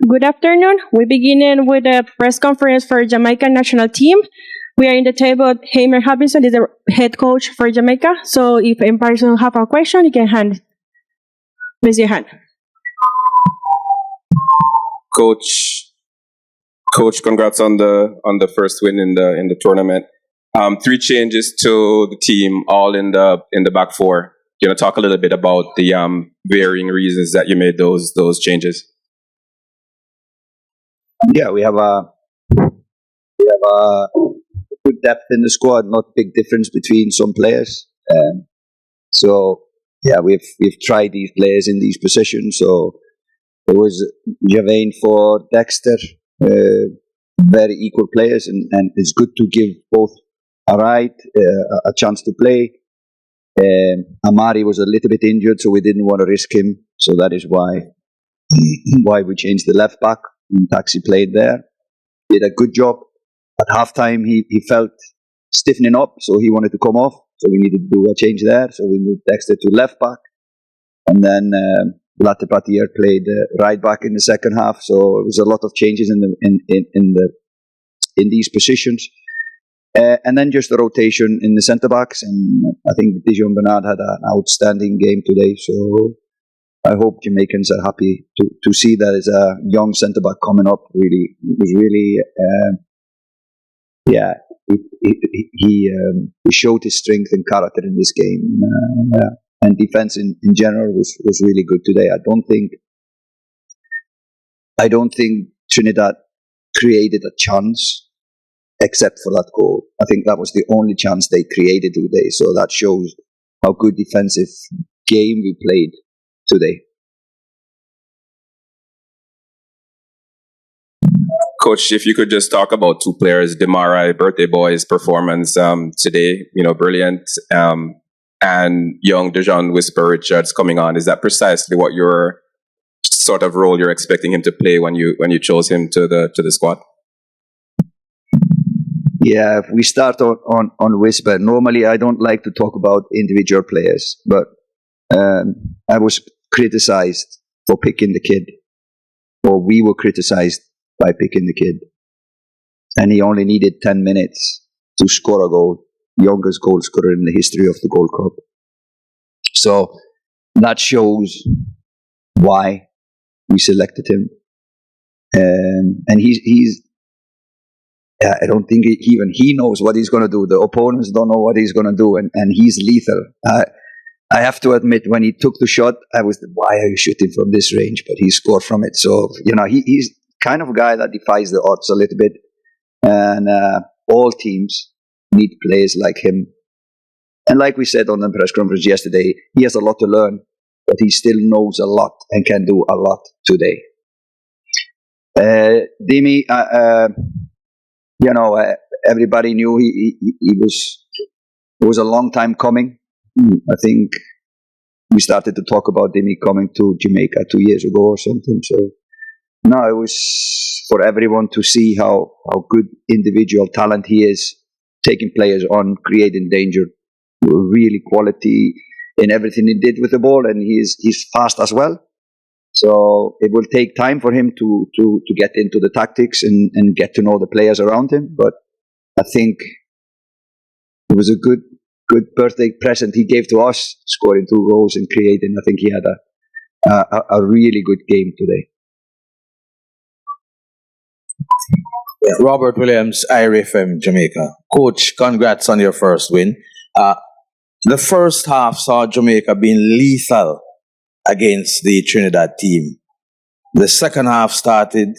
Good afternoon. We begin with a press conference for Jamaica national team. We are in the table. Heimier Halgrimsson is the head coach for Jamaica. So if any person have a question, you can raise your hand. Coach, congrats on the first win in the tournament. 3 changes to the team, all in the back four. Talk a little bit about the varying reasons that you made those changes. Yeah, we have a good depth in the squad. Not big difference between some players. So yeah, we've tried these players in these positions. So it was Javain for Dexter, very equal players, and it's good to give both a chance to play. Amari was a little bit injured, so we didn't want to risk him. So that is why we changed the left back. Taxi played there, did a good job. At halftime, he felt stiffening up, so he wanted to come off. So we needed to do a change there. So we moved Dexter to left back, and then Latipatier played right back in the second half. So it was a lot of changes in these positions, and then just the rotation in the centre backs. And I think Dijon Bernard had an outstanding game today. So I hope Jamaicans are happy to see that as a young centre back coming up. Really, it was really, he showed his strength and character in this game, and defense in general was really good today. I don't think Trinidad created a chance except for that goal. I think that was the only chance they created today. So that shows how good defensive game we played today. Coach, if you could just talk about 2 players, Demara, birthday boy's performance today, brilliant, and young Dejan Whisper Richards coming on. Is that precisely what your sort of role you're expecting him to play when you chose him to the squad? Yeah, if we start on Whisper, normally I don't like to talk about individual players, but I was criticized for picking the kid, or we were criticized by picking the kid, and he only needed 10 minutes to score a goal, youngest goal scorer in the history of the Gold Cup. So that shows why we selected him, and he's I don't think even he knows what he's going to do. The opponents don't know what he's going to do, and he's lethal. I have to admit, when he took the shot, I was, why are you shooting from this range? But he scored from it. So, he's kind of a guy that defies the odds a little bit. And all teams need players like him. And like we said on the press conference yesterday, he has a lot to learn, but he still knows a lot and can do a lot today. Dimi, everybody knew he was a long time coming. I think we started to talk about Dimi coming to Jamaica 2 years ago or something. So now it was for everyone to see how good individual talent he is, taking players on, creating danger, really quality in everything he did with the ball, and he's fast as well. So it will take time for him to get into the tactics and get to know the players around him. But I think it was a good birthday present he gave to us, scoring 2 goals and creating. I think he had a really good game today. Robert Williams, IRFM Jamaica. Coach, congrats on your first win. The first half saw Jamaica being lethal against the Trinidad team. The second half started,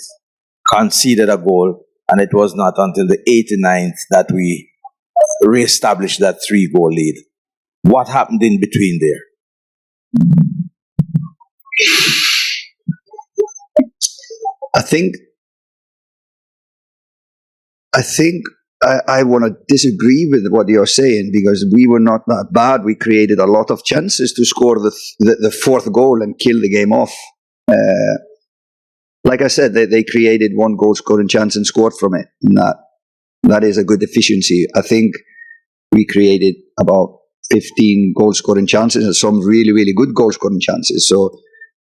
conceded a goal, and it was not until the 89th that we re-established that 3-goal lead. What happened in between there? I think I want to disagree with what you're saying, because we were not that bad. We created a lot of chances to score the 4th goal and kill the game off. Like I said, they created 1 goal scoring chance and scored from it. And that is a good efficiency. I think we created about 15 goal scoring chances and some really, really good goal scoring chances. So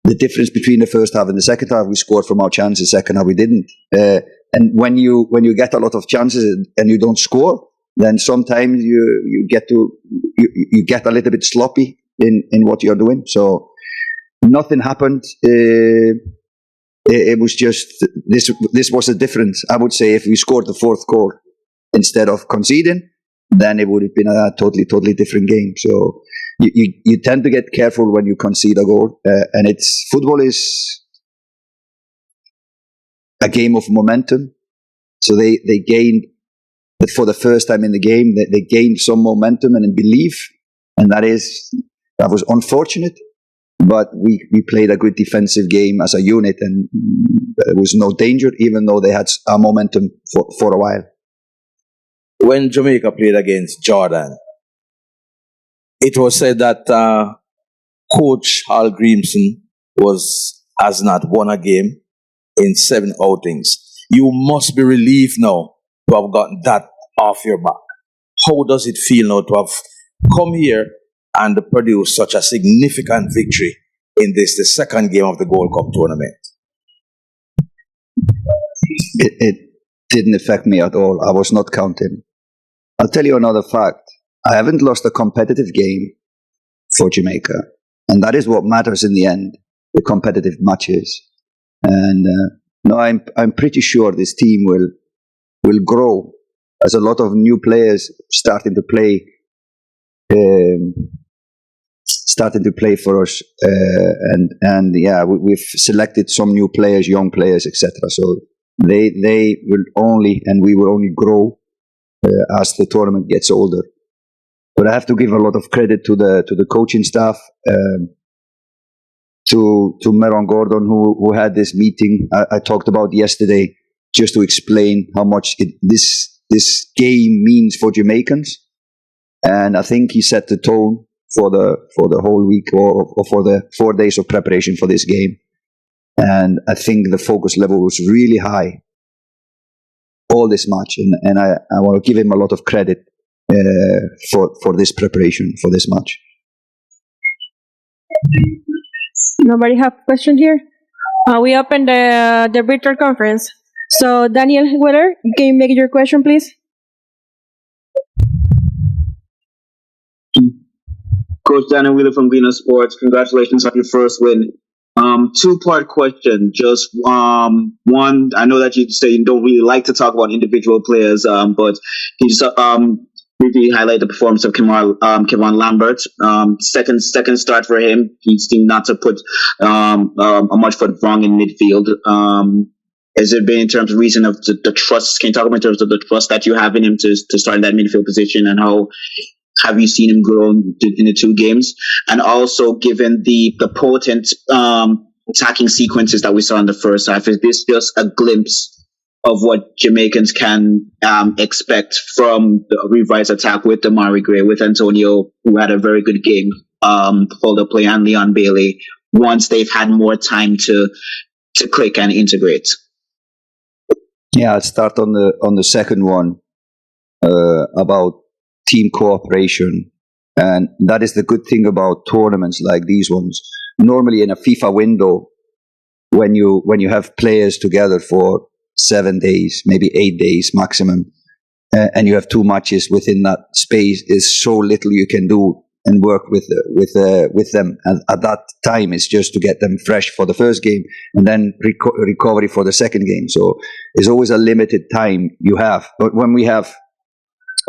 the difference between the first half and the second half, we scored from our chances. Second half, we didn't. And when you get a lot of chances and you don't score, then sometimes you get a little bit sloppy in what you're doing. So nothing happened. It was just this was a difference. I would say if we scored the fourth goal instead of conceding, then it would have been a totally different game. So you tend to get careful when you concede a goal, and football is a game of momentum. So they gained, for the first time in the game, they gained some momentum and belief, and that was unfortunate. But we played a good defensive game as a unit, and there was no danger, even though they had a momentum for a while. When Jamaica played against Jordan, it was said that Coach Halgrimsson has not won a game in 7 outings. You must be relieved now to have gotten that off your back. How does it feel now to have come here and produce such a significant victory in the second game of the Gold Cup tournament? It didn't affect me at all. I was not counting. I'll tell you another fact. I haven't lost a competitive game for Jamaica. And that is what matters in the end, the competitive matches. And no, I'm pretty sure this team will grow. There's a lot of new players starting to play for us. And yeah, we've selected some new players, young players, etc. So they will only, and we will only grow as the tournament gets older. But I have to give a lot of credit to the coaching staff, to Meron Gordon, who had this meeting I talked about yesterday, just to explain how much this game means for Jamaicans. And I think he set the tone for the whole week or for the 4 days of preparation for this game. And I think the focus level was really high all this match, and I want to give him a lot of credit for this preparation for this match. Nobody have question here? We opened the virtual conference. So Daniel Weller, can you make your question, please? Coach Daniel Wheeler from Venus Sports. Congratulations on your first win. 2-part question. Just one, I know that you say you don't really like to talk about individual players, but can you just briefly highlight the performance of Kevon Lambert? Second start for him. He seemed not to put a much foot wrong in midfield. Has it been in terms of reason of the trust? Can you talk about in terms of the trust that you have in him to start in that midfield position, and how have you seen him grow in the 2 games? And also, given the potent attacking sequences that we saw in the first half, is this just a glimpse of what Jamaicans can expect from the revised attack with Damari Gray, with Antonio, who had a very good game, Holder Play, and Leon Bailey, once they've had more time to click and integrate? Yeah, I'll start on the second one about team cooperation. And that is the good thing about tournaments like these ones. Normally in a FIFA window, when you have players together for 7 days, maybe 8 days maximum, and you have 2 matches within that space, is so little you can do and work with them. And at that time, it's just to get them fresh for the first game and then recovery for the second game. So there's always a limited time you have. But when we have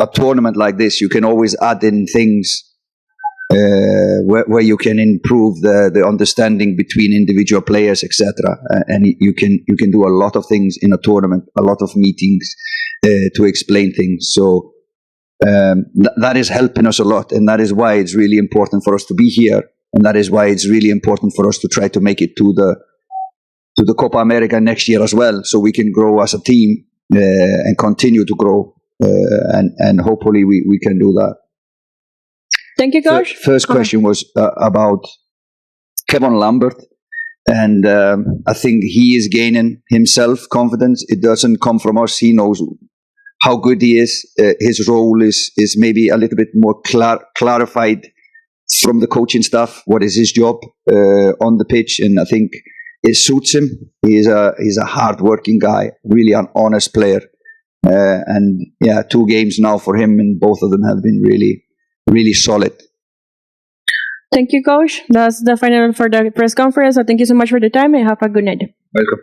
a tournament like this, you can always add in things where you can improve the understanding between individual players, etc. And you can do a lot of things in a tournament, a lot of meetings to explain things. So that is helping us a lot, and that is why it's really important for us to be here, and that is why it's really important for us to try to make it to the Copa America next year as well, so we can grow as a team and continue to grow. And hopefully we can do that. Thank you, Coach. First question was about Kevon Lambert, and I think he is gaining himself confidence. It doesn't come from us. He knows how good he is. His role is maybe a little bit more clarified from the coaching staff what is his job on the pitch, and I think it suits him. He's a hard-working guy, really an honest player, and 2 games now for him, and both of them have been really, really solid. Thank you, Coach. That's the final for the press conference. So thank you so much for the time and have a good night. Welcome.